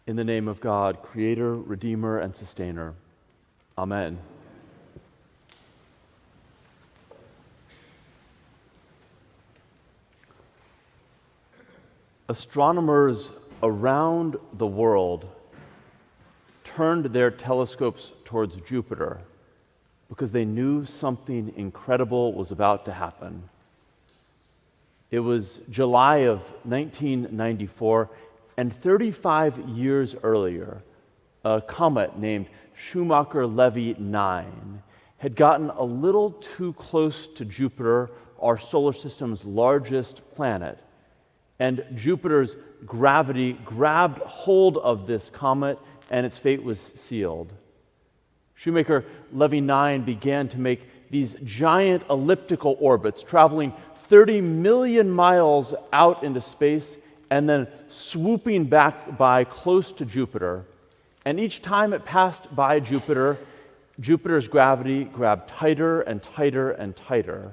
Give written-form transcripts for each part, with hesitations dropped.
In the name of God, Creator, Redeemer, and Sustainer. Amen. Astronomers around the world turned their telescopes towards Jupiter because they knew something incredible was about to happen. It was July of 1994, and 35 years earlier, a comet named Schumacher-Levy 9 had gotten a little too close to Jupiter, our solar system's largest planet, and Jupiter's gravity grabbed hold of this comet, and its fate was sealed. Schumacher-Levy 9 began to make these giant elliptical orbits, traveling 30 million miles out into space, and then swooping back by close to Jupiter. And each time it passed by Jupiter, Jupiter's gravity grabbed tighter and tighter and tighter,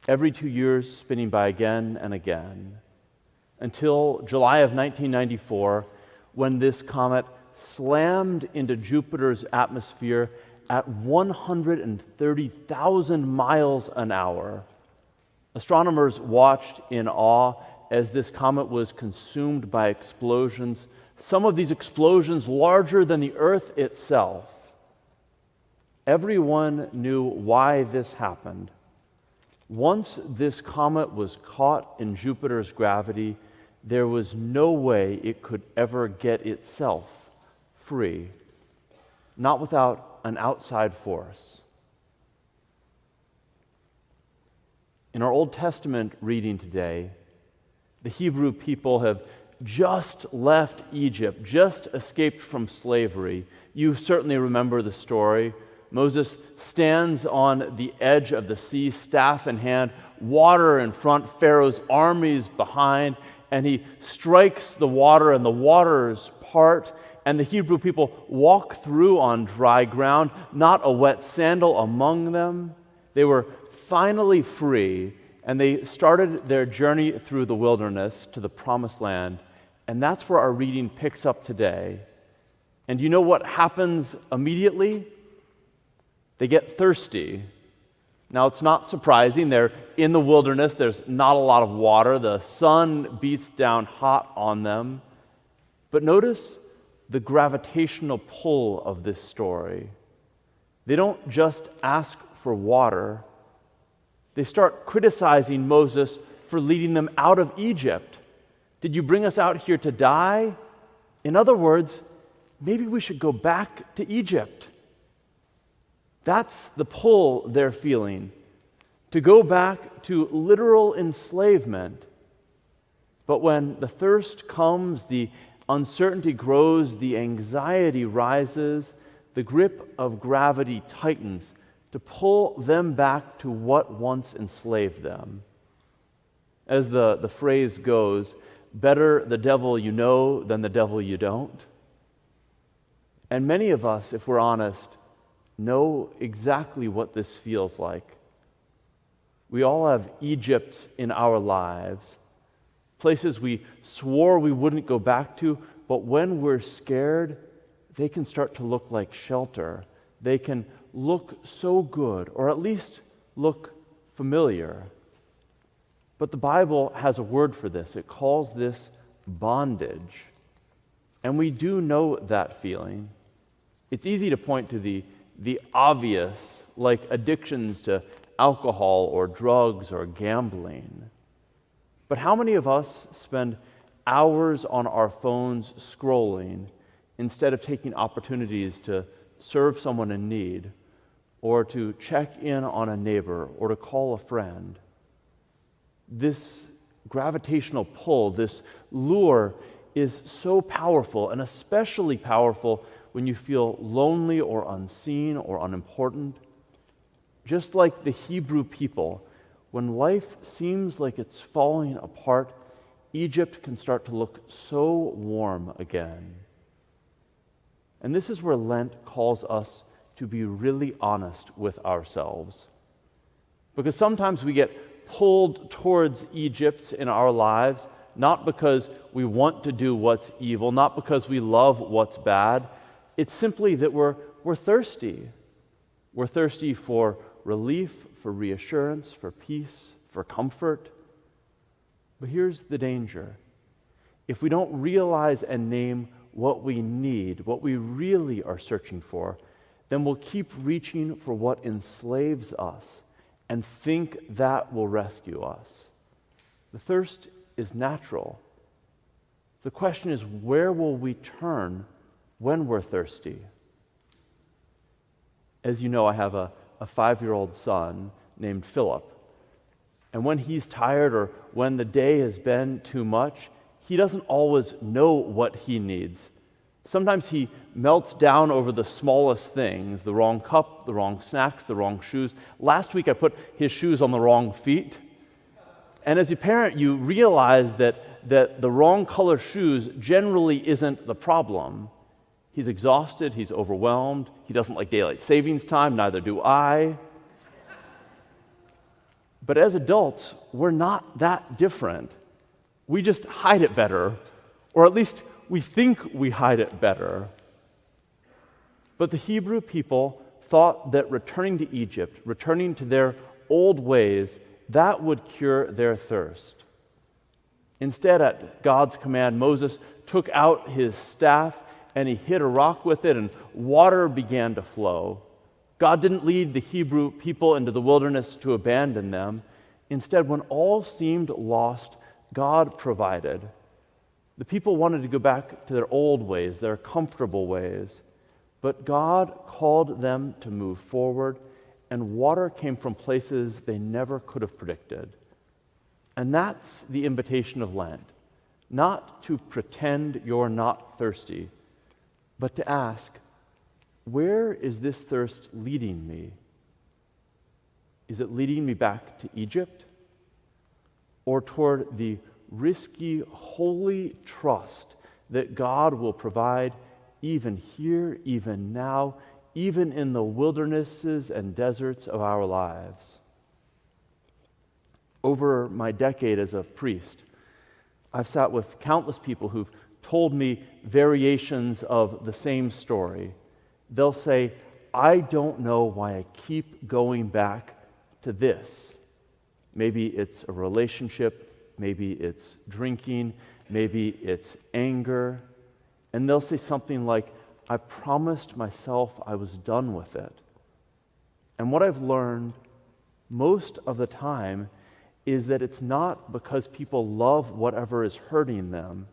every 2 years spinning by again and again, until July of 1994, when this comet slammed into Jupiter's atmosphere at 130,000 miles an hour. Astronomers watched in awe as this comet was consumed by explosions, some of these explosions larger than the Earth itself. Everyone knew why this happened. Once this comet was caught in Jupiter's gravity, there was no way it could ever get itself free, not without an outside force. In our Old Testament reading today, the Hebrew people have just left Egypt, just escaped from slavery. You certainly remember the story. Moses stands on the edge of the sea, staff in hand, water in front, Pharaoh's armies behind, and he strikes the water, and the waters part, and the Hebrew people walk through on dry ground, not a wet sandal among them. They were finally free, and they started their journey through the wilderness to the Promised Land, and that's where our reading picks up today. And you know what happens immediately? They get thirsty. Now, it's not surprising. They're in the wilderness. There's not a lot of water. The sun beats down hot on them. But notice the gravitational pull of this story. They don't just ask for water. They start criticizing Moses for leading them out of Egypt. Did you bring us out here to die? In other words, maybe we should go back to Egypt. That's the pull they're feeling, to go back to literal enslavement. But when the thirst comes, the uncertainty grows, the anxiety rises, the grip of gravity tightens to pull them back to what once enslaved them. As the phrase goes, better the devil you know than the devil you don't. And many of us, if we're honest, know exactly what this feels like. We all have Egypts in our lives, places we swore we wouldn't go back to, but when we're scared, they can start to look like shelter. They can look so good, or at least look familiar. But the Bible has a word for this. It calls this bondage. And we do know that feeling. It's easy to point to the obvious, like addictions to alcohol or drugs or gambling. But how many of us spend hours on our phones scrolling instead of taking opportunities to serve someone in need, or to check in on a neighbor, or to call a friend? This gravitational pull, this lure, is so powerful, and especially powerful when you feel lonely or unseen or unimportant. Just like the Hebrew people, when life seems like it's falling apart, Egypt can start to look so warm again. And this is where Lent calls us to be really honest with ourselves. Because sometimes we get pulled towards Egypt in our lives, not because we want to do what's evil, not because we love what's bad. It's simply that we're thirsty. We're thirsty for relief, for reassurance, for peace, for comfort. But here's the danger. If we don't realize and name what we need, what we really are searching for, then we'll keep reaching for what enslaves us and think that will rescue us. The thirst is natural. The question is, where will we turn when we're thirsty? As you know, I have a 5-year-old son named Philip. And when he's tired or when the day has been too much, he doesn't always know what he needs. Sometimes he melts down over the smallest things, the wrong cup, the wrong snacks, the wrong shoes. Last week I put his shoes on the wrong feet. And as a parent, you realize that the wrong color shoes generally isn't the problem. He's exhausted, he's overwhelmed, he doesn't like daylight savings time, neither do I. But as adults, we're not that different. We just hide it better, or at least we think we hide it better. But the Hebrew people thought that returning to Egypt, returning to their old ways, that would cure their thirst. Instead, at God's command, Moses took out his staff and he hit a rock with it, and water began to flow. God didn't lead the Hebrew people into the wilderness to abandon them. Instead, when all seemed lost, God provided. The people wanted to go back to their old ways, their comfortable ways, but God called them to move forward, and water came from places they never could have predicted. And that's the invitation of Lent, not to pretend you're not thirsty, but to ask, where is this thirst leading me? Is it leading me back to Egypt, or toward the risky, holy trust that God will provide even here, even now, even in the wildernesses and deserts of our lives? Over my decade as a priest, I've sat with countless people who've told me variations of the same story. They'll say, I don't know why I keep going back to this. Maybe it's a relationship, maybe it's drinking, maybe it's anger. And they'll say something like, I promised myself I was done with it. And what I've learned most of the time is that it's not because people love whatever is hurting them.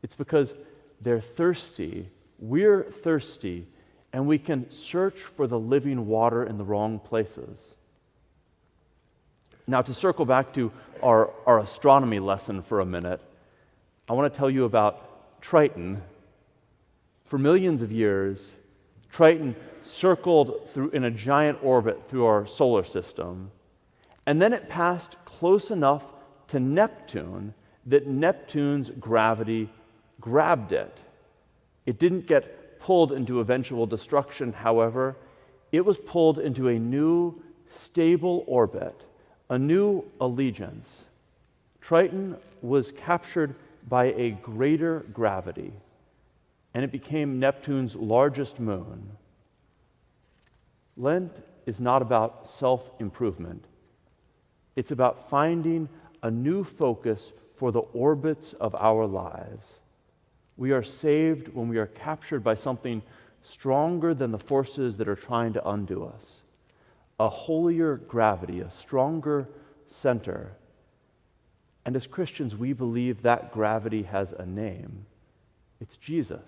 It's because they're thirsty. We're thirsty, and we can search for the living water in the wrong places. Now, to circle back to our astronomy lesson for a minute, I want to tell you about Triton. For millions of years, Triton circled through in a giant orbit through our solar system, and then it passed close enough to Neptune that Neptune's gravity grabbed it. It didn't get pulled into eventual destruction, however. It was pulled into a new, stable orbit, a new allegiance. Triton was captured by a greater gravity, and it became Neptune's largest moon. Lent is not about self-improvement. It's about finding a new focus for the orbits of our lives. We are saved when we are captured by something stronger than the forces that are trying to undo us. A holier gravity, a stronger center. And as Christians, we believe that gravity has a name. It's Jesus.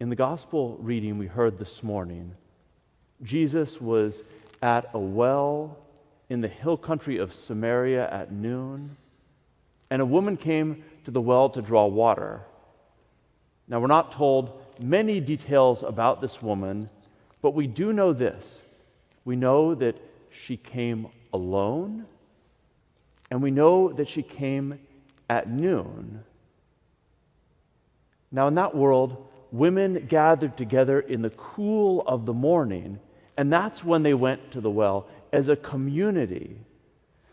In the gospel reading we heard this morning, Jesus was at a well in the hill country of Samaria at noon, and a woman came to the well to draw water. Now, we're not told many details about this woman, but we do know this. We know that she came alone, and we know that she came at noon. Now, in that world, women gathered together in the cool of the morning, and that's when they went to the well as a community.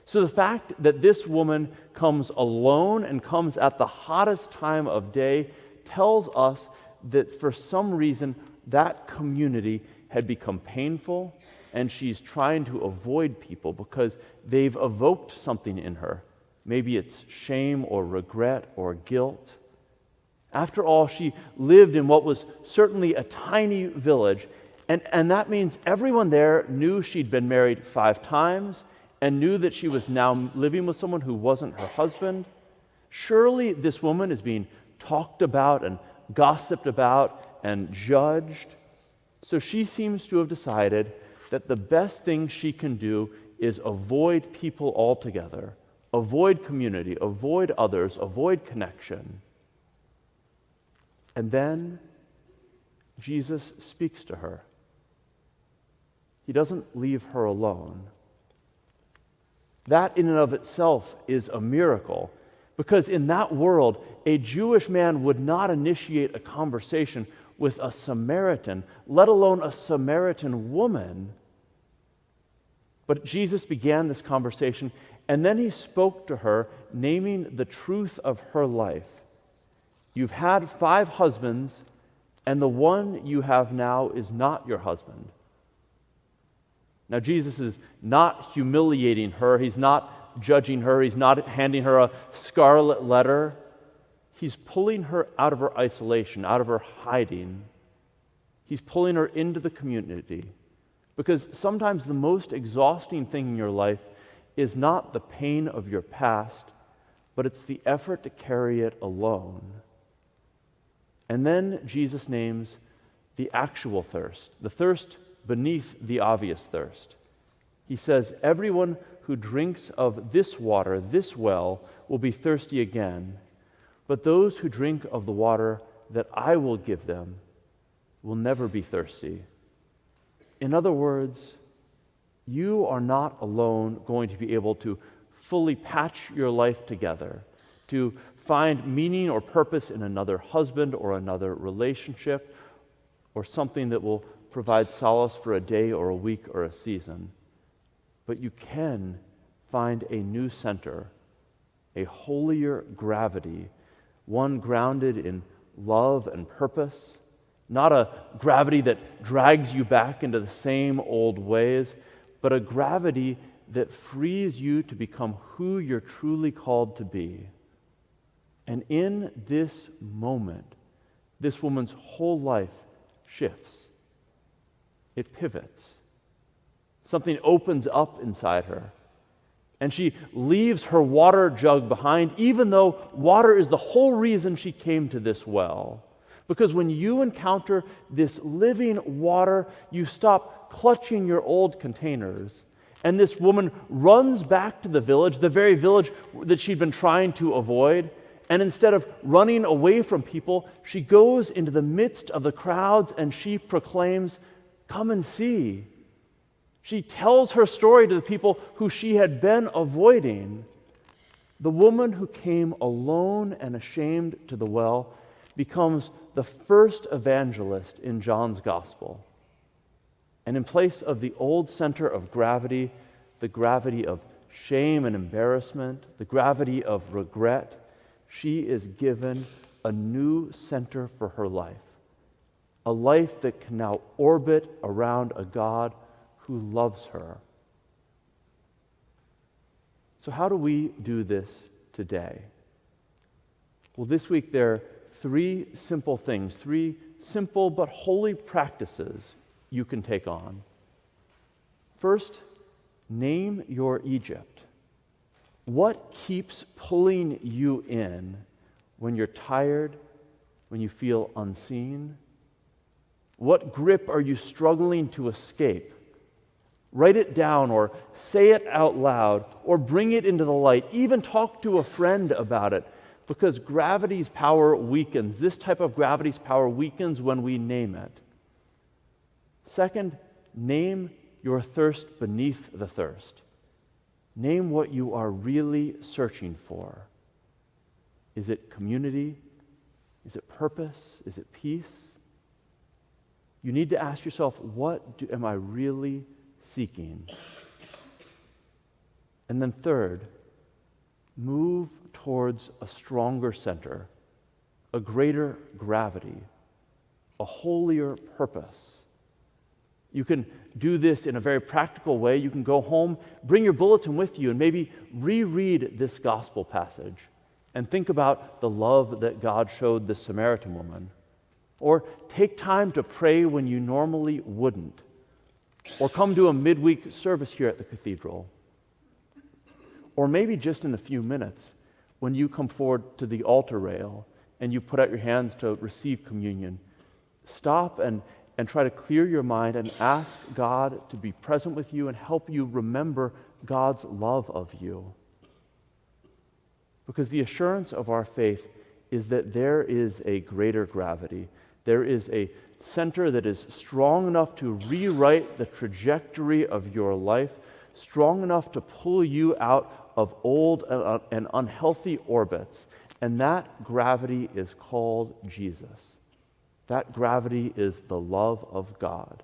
So the fact that this woman comes alone and comes at the hottest time of day tells us that for some reason that community had become painful, and she's trying to avoid people because they've evoked something in her. Maybe it's shame or regret or guilt. After all, she lived in what was certainly a tiny village, and that means everyone there knew she'd been married 5 times and knew that she was now living with someone who wasn't her husband. Surely this woman is being talked about and gossiped about and judged. So she seems to have decided that the best thing she can do is avoid people altogether, avoid community, avoid others, avoid connection. And then Jesus speaks to her. He doesn't leave her alone. That in and of itself is a miracle, because in that world, a Jewish man would not initiate a conversation with a Samaritan, let alone a Samaritan woman. But Jesus began this conversation, and then he spoke to her, naming the truth of her life. You've had 5 husbands, and the one you have now is not your husband. Now, Jesus is not humiliating her. He's not judging her. He's not handing her a scarlet letter. He's pulling her out of her isolation, out of her hiding. He's pulling her into the community. Because sometimes the most exhausting thing in your life is not the pain of your past, but it's the effort to carry it alone. And then Jesus names the actual thirst, the thirst beneath the obvious thirst. He says, everyone who drinks of this water, this well, will be thirsty again. But those who drink of the water that I will give them will never be thirsty. In other words, you are not alone going to be able to fully patch your life together, to find meaning or purpose in another husband or another relationship, or something that will provide solace for a day or a week or a season. But you can find a new center, a holier gravity, one grounded in love and purpose, not a gravity that drags you back into the same old ways, but a gravity that frees you to become who you're truly called to be. And in this moment, this woman's whole life shifts. It pivots. Something opens up inside her. And she leaves her water jug behind, even though water is the whole reason she came to this well. Because when you encounter this living water, you stop clutching your old containers. And this woman runs back to the very village that she'd been trying to avoid. And instead of running away from people, she goes into the midst of the crowds and she proclaims, "Come and see." She tells her story to the people who she had been avoiding. The woman who came alone and ashamed to the well becomes the first evangelist in John's gospel. And in place of the old center of gravity, the gravity of shame and embarrassment, the gravity of regret, she is given a new center for her life. A life that can now orbit around a God who loves her. So how do we do this today? Well, this week there are 3 simple things, 3 simple but holy practices you can take on. First, name your Egypt. What keeps pulling you in when you're tired, when you feel unseen? What grip are you struggling to escape? Write it down or say it out loud or bring it into the light. Even talk to a friend about it, because gravity's power weakens. This type of gravity's power weakens when we name it. Second, name your thirst beneath the thirst. Name what you are really searching for. Is it community? Is it purpose? Is it peace? You need to ask yourself, am I really seeking? And then third, move towards a stronger center, a greater gravity, a holier purpose. You can do this in a very practical way. You can go home, bring your bulletin with you, and maybe reread this gospel passage and think about the love that God showed the Samaritan woman. Or take time to pray when you normally wouldn't. Or come to a midweek service here at the Cathedral. Or maybe just in a few minutes, when you come forward to the altar rail and you put out your hands to receive communion, stop and try to clear your mind and ask God to be present with you and help you remember God's love of you. Because the assurance of our faith is that there is a greater gravity. There is a center that is strong enough to rewrite the trajectory of your life, strong enough to pull you out of old and unhealthy orbits. And that gravity is called Jesus. That gravity is the love of God.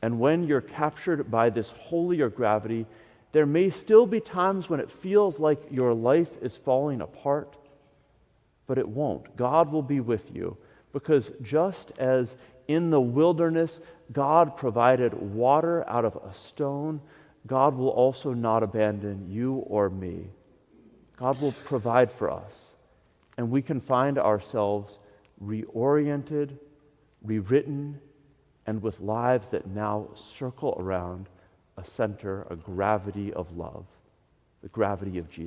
And when you're captured by this holier gravity, there may still be times when it feels like your life is falling apart, but it won't. God will be with you, because just as in the wilderness God provided water out of a stone, God will also not abandon you or me. God will provide for us, and we can find ourselves reoriented, rewritten, and with lives that now circle around a center, a gravity of love, the gravity of Jesus.